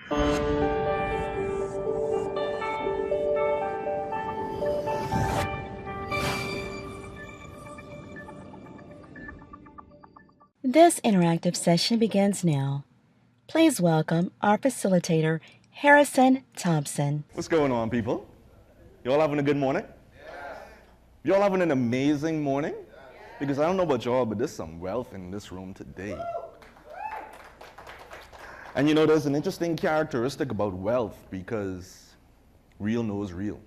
This interactive session begins now. Please welcome our facilitator, Harrison Thompson. What's going on, people? You all having a good morning? You all having an amazing morning? Because I don't know about y'all, but there's some wealth in this room today. And you know, there's an interesting characteristic about wealth because real knows real.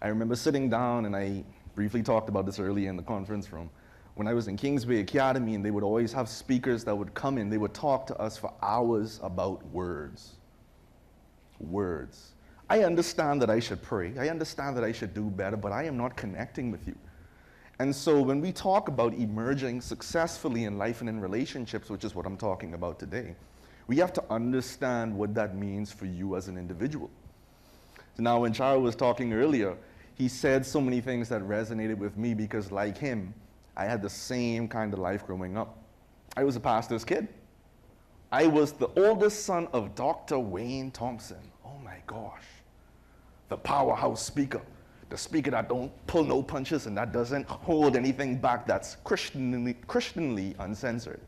I remember sitting down, and I briefly talked about this earlier in the conference room, when I was in Kingsway Academy, and they would always have speakers that would come in. They would talk to us for hours about words. Words. I understand that I should pray. I understand that I should do better, but I am not connecting with you. And so when we talk about emerging successfully in life and in relationships, which is what I'm talking about today, we have to understand what that means for you as an individual. So now when Charo was talking earlier, he said so many things that resonated with me because, like him, I had the same kind of life growing up. I was a pastor's kid. I was the oldest son of Dr. Wayne Thompson. Oh my gosh. The powerhouse speaker. The speaker that don't pull no punches and that doesn't hold anything back, that's Christianly uncensored.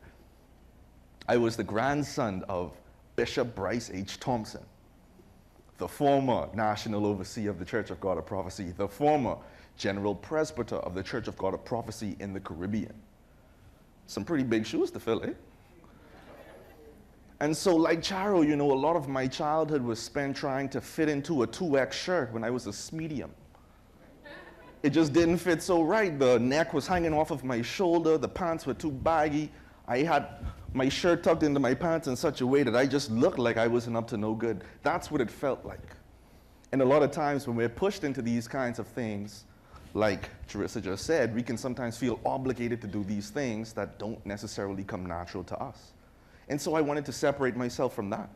I was the grandson of Bishop Bryce H. Thompson, the former National Overseer of the Church of God of Prophecy, the former General Presbyter of the Church of God of Prophecy in the Caribbean. Some pretty big shoes to fill, eh? And so like Charo, you know, a lot of my childhood was spent trying to fit into a 2X shirt when I was a medium. It just didn't fit so right. The neck was hanging off of my shoulder, the pants were too baggy. I had my shirt tucked into my pants in such a way that I just looked like I wasn't up to no good. That's what it felt like. And a lot of times when we're pushed into these kinds of things, like Charissa just said, we can sometimes feel obligated to do these things that don't necessarily come natural to us. And so I wanted to separate myself from that.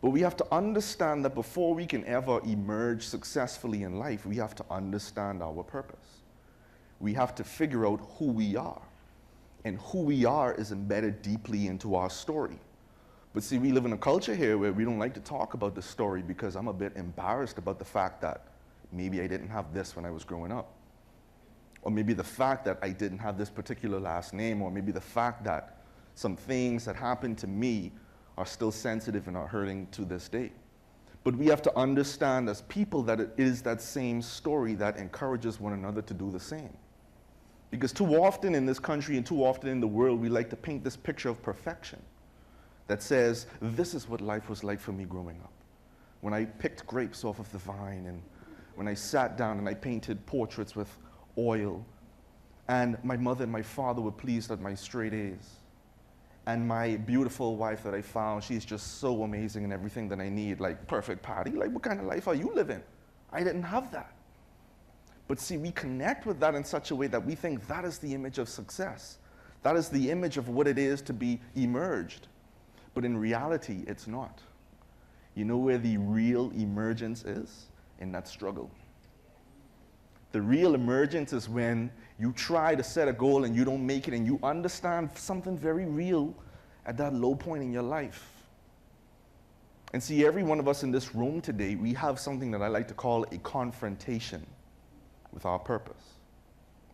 But we have to understand that before we can ever emerge successfully in life, we have to understand our purpose. We have to figure out who we are. And who we are is embedded deeply into our story. But see, we live in a culture here where we don't like to talk about the story because I'm a bit embarrassed about the fact that maybe I didn't have this when I was growing up. Or maybe the fact that I didn't have this particular last name, or maybe the fact that some things that happened to me are still sensitive and are hurting to this day. But we have to understand as people that it is that same story that encourages one another to do the same. Because too often in this country and too often in the world, we like to paint this picture of perfection that says, this is what life was like for me growing up. When I picked grapes off of the vine, and when I sat down and I painted portraits with oil, and my mother and my father were pleased at my straight A's. And my beautiful wife that I found, she's just so amazing in everything that I need, like perfect Patty. Like, what kind of life are you living? I didn't have that. But see, we connect with that in such a way that we think that is the image of success. That is the image of what it is to be emerged. But in reality, it's not. You know where the real emergence is? In that struggle. The real emergence is when you try to set a goal and you don't make it, and you understand something very real at that low point in your life. And see, every one of us in this room today, we have something that I like to call a confrontation with our purpose.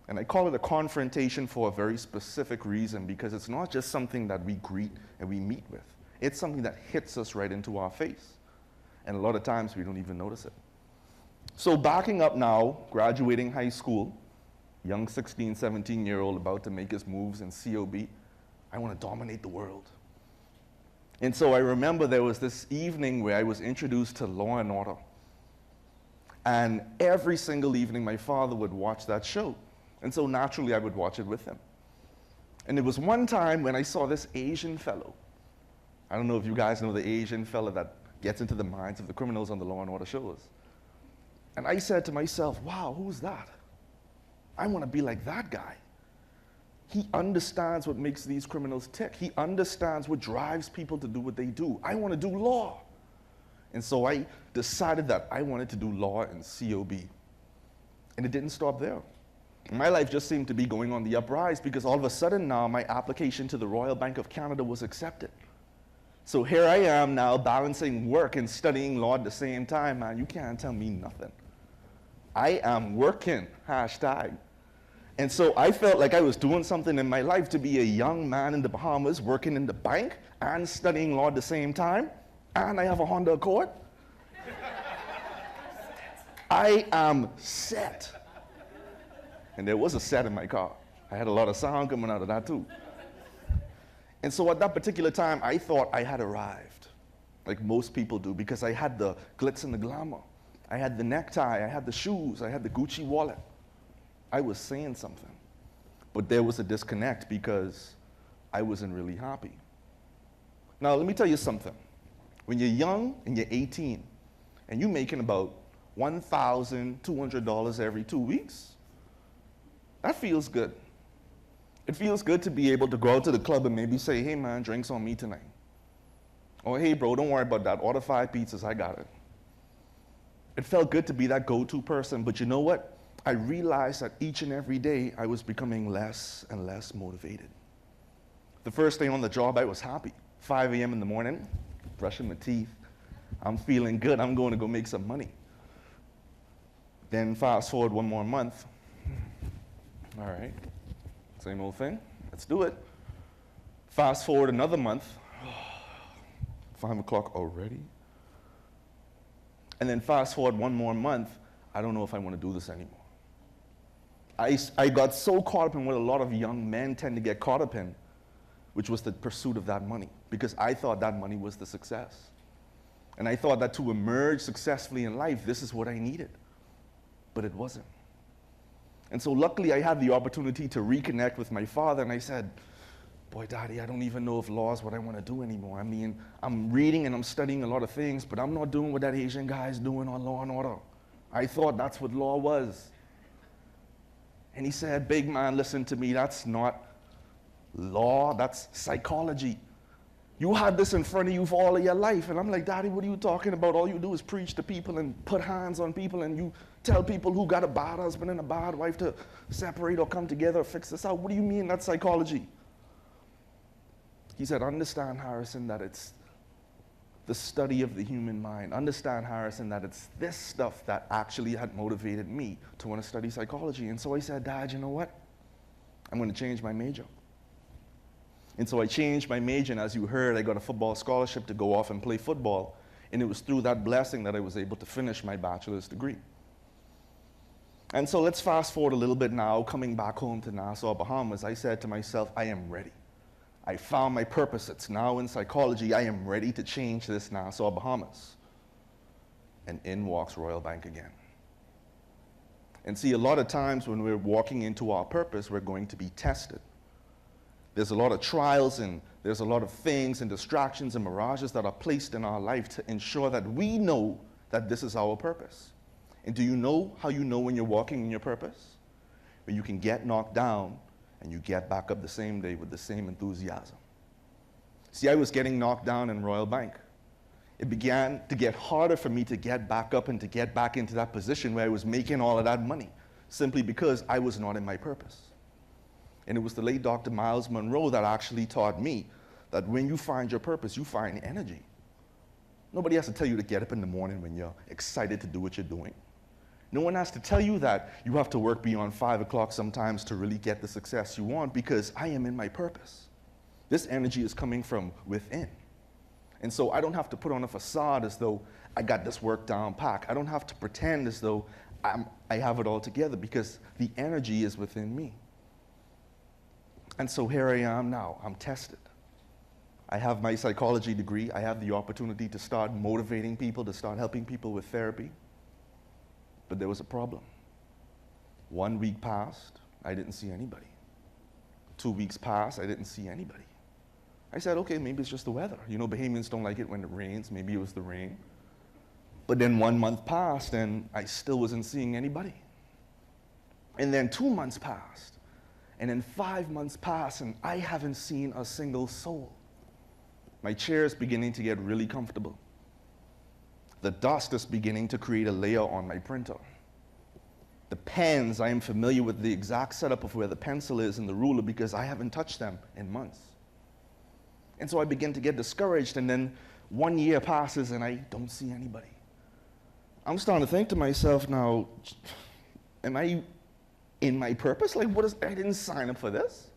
And I call it a confrontation for a very specific reason, because it's not just something that we greet and we meet with. It's something that hits us right into our face. And a lot of times we don't even notice it. So backing up now, graduating high school, young 16, 17-year-old about to make his moves in COB, I want to dominate the world. And so I remember there was this evening where I was introduced to Law and Order. And every single evening my father would watch that show. And so naturally I would watch it with him. And it was one time when I saw this Asian fellow. I don't know if you guys know the Asian fellow that gets into the minds of the criminals on the Law and Order shows. And I said to myself, wow, who's that? I want to be like that guy. He understands what makes these criminals tick. He understands what drives people to do what they do. I want to do law. And so I decided that I wanted to do law in COB. And it didn't stop there. My life just seemed to be going on the uprise, because all of a sudden now my application to the Royal Bank of Canada was accepted. So here I am now balancing work and studying law at the same time, man. You can't tell me nothing. I am working, hashtag. And so I felt like I was doing something in my life to be a young man in the Bahamas working in the bank and studying law at the same time, and I have a Honda Accord. I am set. And there was a set in my car. I had a lot of sound coming out of that too. And so at that particular time, I thought I had arrived, like most people do, because I had the glitz and the glamour. I had the necktie, I had the shoes, I had the Gucci wallet. I was saying something. But there was a disconnect because I wasn't really happy. Now, let me tell you something. When you're young and you're 18, and you're making about $1,200 every 2 weeks, that feels good. It feels good to be able to go out to the club and maybe say, hey man, drinks on me tonight. Or hey bro, don't worry about that. Order 5 pizzas, I got it. It felt good to be that go-to person, but you know what? I realized that each and every day I was becoming less and less motivated. The first day on the job, I was happy. 5 a.m. in the morning, brushing my teeth. I'm feeling good, I'm going to go make some money. Then fast forward one more month. All right, same old thing, let's do it. Fast forward another month, 5 o'clock already. And then fast forward one more month, I don't know if I want to do this anymore. I got so caught up in what a lot of young men tend to get caught up in, which was the pursuit of that money, because I thought that money was the success. And I thought that to emerge successfully in life, this is what I needed. But it wasn't. And so luckily I had the opportunity to reconnect with my father, and I said, boy, Daddy, I don't even know if law is what I want to do anymore. I mean, I'm reading and I'm studying a lot of things, but I'm not doing what that Asian guy is doing on Law and Order. I thought that's what law was. And he said, big man, listen to me, that's not law, that's psychology. You had this in front of you for all of your life. And I'm like, Daddy, what are you talking about? All you do is preach to people and put hands on people, and you tell people who got a bad husband and a bad wife to separate or come together or fix this out. What do you mean that's psychology? He said, understand, Harrison, that it's the study of the human mind. Understand, Harrison, that it's this stuff that actually had motivated me to want to study psychology. And so I said, Dad, you know what? I'm going to change my major. And so I changed my major, and as you heard, I got a football scholarship to go off and play football. And it was through that blessing that I was able to finish my bachelor's degree. And so let's fast forward a little bit now, coming back home to Nassau, Bahamas. I said to myself, I am ready. I found my purpose. It's now in psychology. I am ready to change this Nassau, Bahamas. And in walks Royal Bank again. And see, a lot of times when we're walking into our purpose, we're going to be tested. There's a lot of trials, and there's a lot of things and distractions and mirages that are placed in our life to ensure that we know that this is our purpose. And do you know how you know when you're walking in your purpose? When you can get knocked down and you get back up the same day with the same enthusiasm. See, I was getting knocked down in Royal Bank. It began to get harder for me to get back up and to get back into that position where I was making all of that money, simply because I was not in my purpose. And it was the late Dr. Miles Monroe that actually taught me that when you find your purpose, you find energy. Nobody has to tell you to get up in the morning when you're excited to do what you're doing. No one has to tell you that you have to work beyond 5 o'clock sometimes to really get the success you want, because I am in my purpose. This energy is coming from within. And so I don't have to put on a facade as though I got this work down pack. I don't have to pretend as though I have it all together, because the energy is within me. And so here I am now. I'm tested. I have my psychology degree. I have the opportunity to start motivating people, to start helping people with therapy. But there was a problem. 1 week passed, I didn't see anybody. 2 weeks passed, I didn't see anybody. I said, okay, maybe it's just the weather. You know, Bahamians don't like it when it rains. Maybe it was the rain. But then 1 month passed, and I still wasn't seeing anybody. And then 2 months passed. And then 5 months passed, and I haven't seen a single soul. My chair is beginning to get really comfortable. The dust is beginning to create a layer on my printer. The pens, I am familiar with the exact setup of where the pencil is and the ruler, because I haven't touched them in months. And so I begin to get discouraged, and then 1 year passes and I don't see anybody. I'm starting to think to myself now, am I in my purpose? Like, I didn't sign up for this.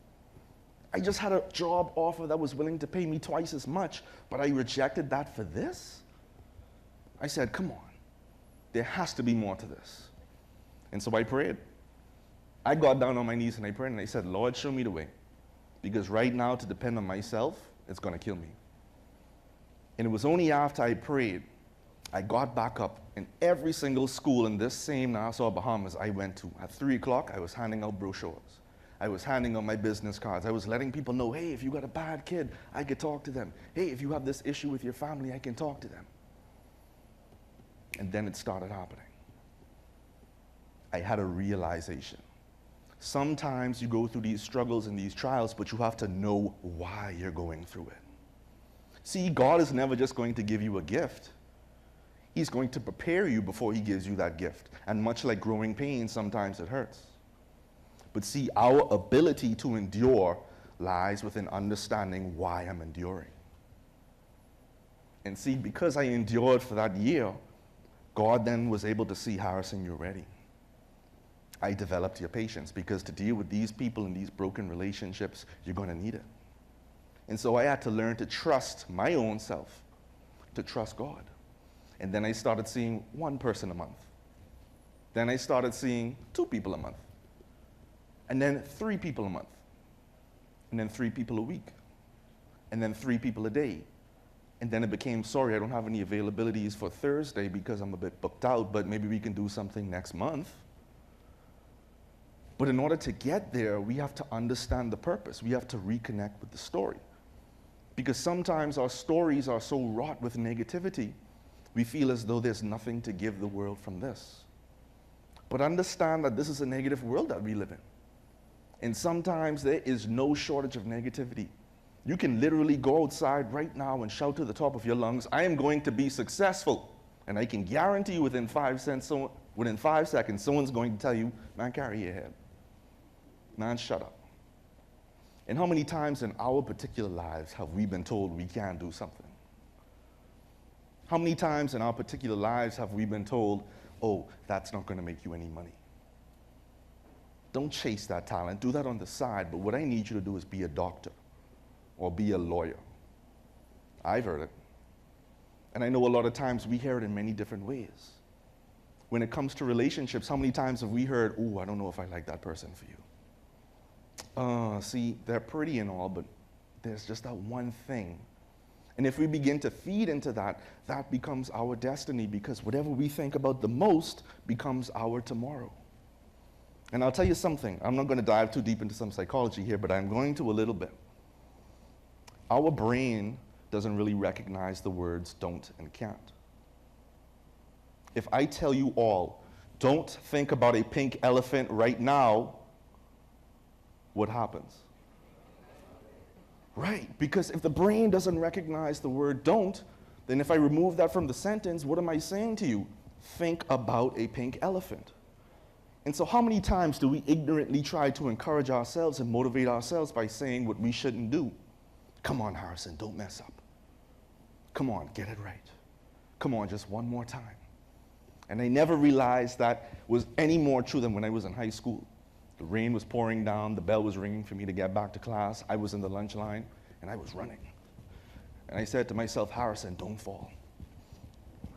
I just had a job offer that was willing to pay me twice as much, but I rejected that for this? I said, come on, there has to be more to this. And so I prayed. I got down on my knees and I prayed and I said, Lord, show me the way. Because right now, to depend on myself, it's going to kill me. And it was only after I prayed, I got back up, and every single school in this same Nassau, Bahamas I went to, at 3 o'clock, I was handing out brochures. I was handing out my business cards. I was letting people know, hey, if you got a bad kid, I could talk to them. Hey, if you have this issue with your family, I can talk to them. And then it started happening. I had a realization. Sometimes you go through these struggles and these trials, but you have to know why you're going through it. See, God is never just going to give you a gift. He's going to prepare you before he gives you that gift. And much like growing pains, sometimes it hurts. But see, our ability to endure lies within understanding why I'm enduring. And see, because I endured for that year, God then was able to see, Harrison, you're ready. I developed your patience, because to deal with these people and these broken relationships, you're going to need it. And so I had to learn to trust my own self, to trust God. And then I started seeing one person a month. Then I started seeing 2 people a month. And then 3 people a month. And then 3 people a week. And then 3 people a day. And then it became, sorry, I don't have any availabilities for Thursday because I'm a bit booked out, but maybe we can do something next month. But in order to get there, we have to understand the purpose. We have to reconnect with the story. Because sometimes our stories are so wrought with negativity, we feel as though there's nothing to give the world from this. But understand that this is a negative world that we live in. And sometimes there is no shortage of negativity. You can literally go outside right now and shout to the top of your lungs, I am going to be successful. And I can guarantee you within 5 seconds, someone's going to tell you, man, carry your head. Man, shut up. And how many times in our particular lives have we been told we can't do something? How many times in our particular lives have we been told, oh, that's not going to make you any money? Don't chase that talent. Do that on the side. But what I need you to do is be a doctor or be a lawyer. I've heard it. And I know a lot of times we hear it in many different ways. When it comes to relationships, how many times have we heard, oh, I don't know if I like that person for you? See, they're pretty and all, but there's just that one thing. And if we begin to feed into that, that becomes our destiny, because whatever we think about the most becomes our tomorrow. And I'll tell you something. I'm not going to dive too deep into some psychology here, but I'm going to a little bit. Our brain doesn't really recognize the words don't and can't. If I tell you all, don't think about a pink elephant right now, what happens? Right, because if the brain doesn't recognize the word don't, then if I remove that from the sentence, what am I saying to you? Think about a pink elephant. And so how many times do we ignorantly try to encourage ourselves and motivate ourselves by saying what we shouldn't do? Come on, Harrison, don't mess up. Come on, get it right. Come on, just one more time. And I never realized that was any more true than when I was in high school. The rain was pouring down, the bell was ringing for me to get back to class. I was in the lunch line, and I was running. And I said to myself, Harrison, don't fall.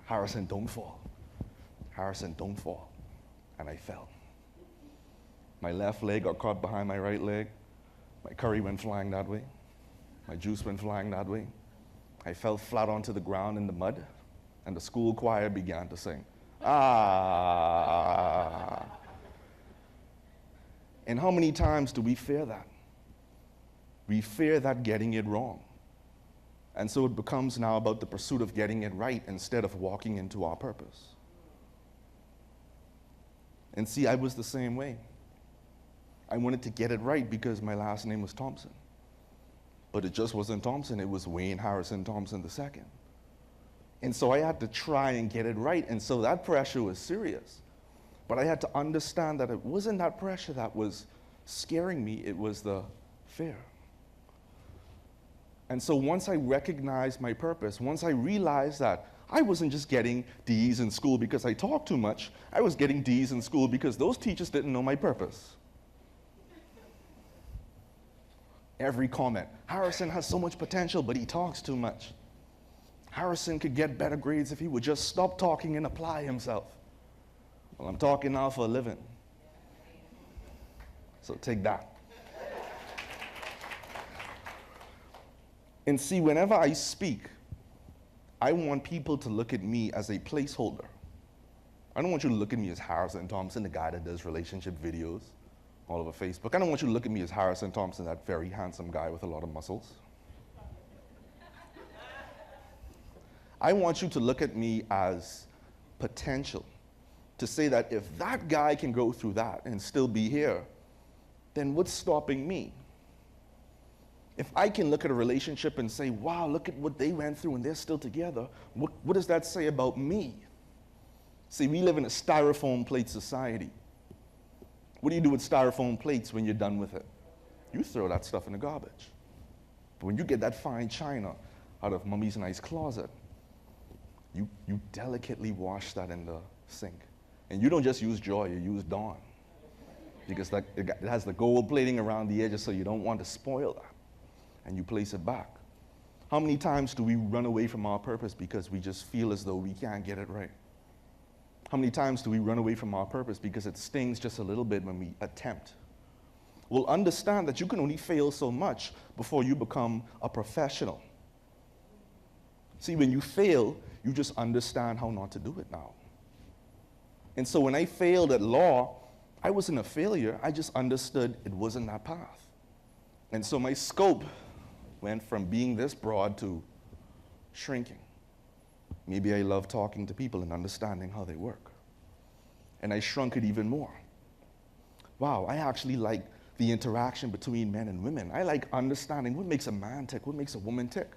Harrison, don't fall. Harrison, don't fall. And I fell. My left leg got caught behind my right leg. My curry went flying that way. My juice went flying that way. I fell flat onto the ground in the mud, and the school choir began to sing. Ah. And how many times do we fear that? We fear that getting it wrong. And so it becomes now about the pursuit of getting it right instead of walking into our purpose. And see, I was the same way. I wanted to get it right because my last name was Thompson. But it just wasn't Thompson, it was Wayne Harrison Thompson II. And so I had to try and get it right, and so that pressure was serious. But I had to understand that it wasn't that pressure that was scaring me, it was the fear. And so once I recognized my purpose, once I realized that I wasn't just getting D's in school because I talked too much, I was getting D's in school because those teachers didn't know my purpose. Every comment, Harrison has so much potential, but he talks too much. Harrison could get better grades if he would just stop talking and apply himself. Well, I'm talking now for a living. So take that. And see, whenever I speak, I want people to look at me as a placeholder. I don't want you to look at me as Harrison Thompson, the guy that does relationship videos all over Facebook. I don't want you to look at me as Harrison Thompson, that very handsome guy with a lot of muscles. I want you to look at me as potential, to say that if that guy can go through that and still be here, then what's stopping me? If I can look at a relationship and say, wow, look at what they went through and they're still together, what does that say about me? See, we live in a styrofoam plate society. What do you do with styrofoam plates when you're done with it? You throw that stuff in the garbage. But when you get that fine china out of mommy's nice closet, you delicately wash that in the sink. And you don't just use Joy, you use Dawn. Because it has the gold plating around the edges, so you don't want to spoil that. And you place it back. How many times do we run away from our purpose because we just feel as though we can't get it right? How many times do we run away from our purpose because it stings just a little bit when we attempt? Well, understand that you can only fail so much before you become a professional. See, when you fail, you just understand how not to do it now. And so when I failed at law, I wasn't a failure, I just understood it wasn't that path. And so my scope went from being this broad to shrinking. Maybe I love talking to people and understanding how they work. And I shrunk it even more. Wow, I actually like the interaction between men and women. I like understanding what makes a man tick, what makes a woman tick.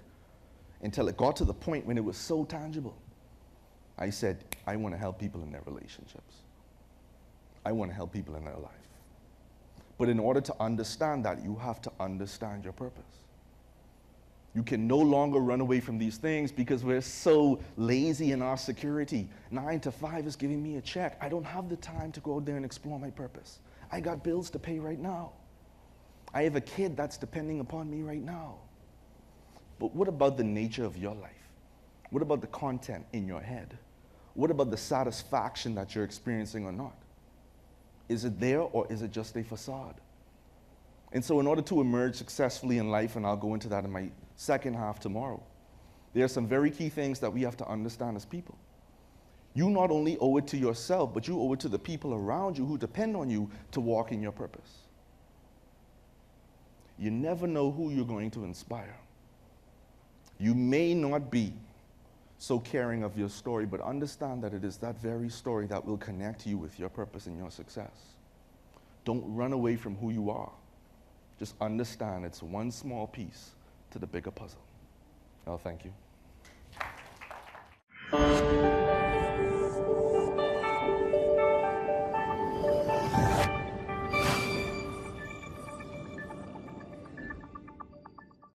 Until it got to the point when it was so tangible. I said, I want to help people in their relationships. I want to help people in their life. But in order to understand that, you have to understand your purpose. You can no longer run away from these things because we're so lazy in our security. 9 to 5 is giving me a check. I don't have the time to go out there and explore my purpose. I got bills to pay right now. I have a kid that's depending upon me right now. But what about the nature of your life? What about the content in your head? What about the satisfaction that you're experiencing or not? Is it there or is it just a facade? And so in order to emerge successfully in life, and I'll go into that in my second half tomorrow, there are some very key things that we have to understand as people. You not only owe it to yourself, but you owe it to the people around you who depend on you to walk in your purpose. You never know who you're going to inspire. You may not be so caring of your story, but understand that it is that very story that will connect you with your purpose and your success. Don't run away from who you are. Just understand it's one small piece to the bigger puzzle. Well, thank you.